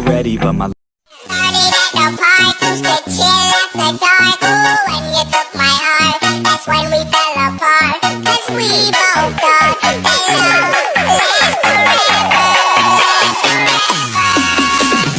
feel ready, but my Started at the park, used to chill at the dark. Ooh, when you took my heart, that's when we fell apart. 'Cause we both thought that love lasts forever.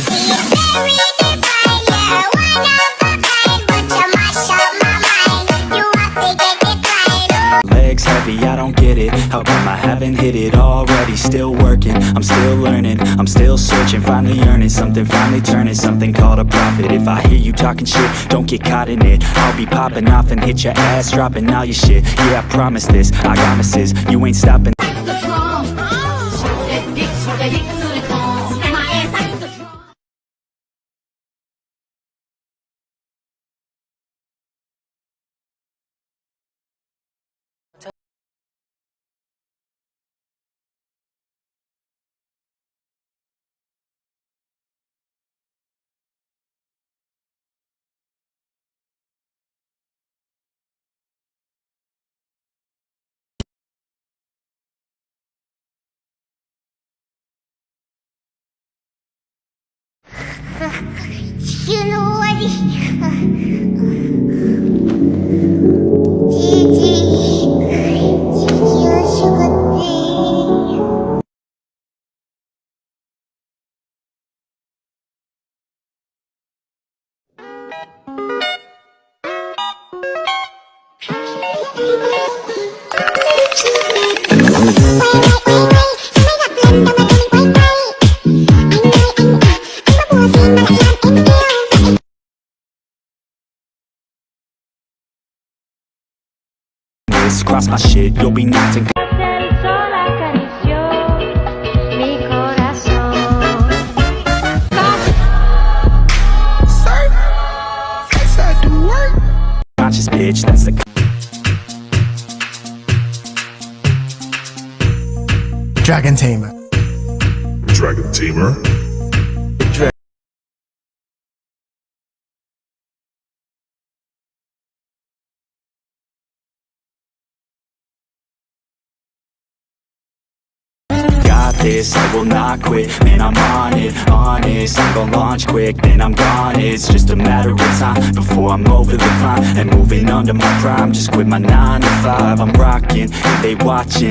See, it's very divine, you're one of a kind, but you mash up my mind. You have to get declined. Ooh. legs heavy, I don't get it. How come I haven't hit it already? Still working, I'm still learning, I'm still searching, finally earning something, finally turning something called a profit. If I hear you talking shit, don't get caught in it. I'll be popping off and hit your ass, dropping all your shit. Yeah, I promise this, I promises, you ain't stopping. You know what? Gigi, you're so good. Cross my shit, you'll be knocked in. Conscious bitch, that's the Dragon Tamer. Dragon Tamer. this, I will not quit. Man, I'm on it, honest. I'm gon' launch quick, then I'm gone. It's just a matter of time before I'm over the climb and moving under my prime. Just quit my 9 to 5, I'm rocking and they watching.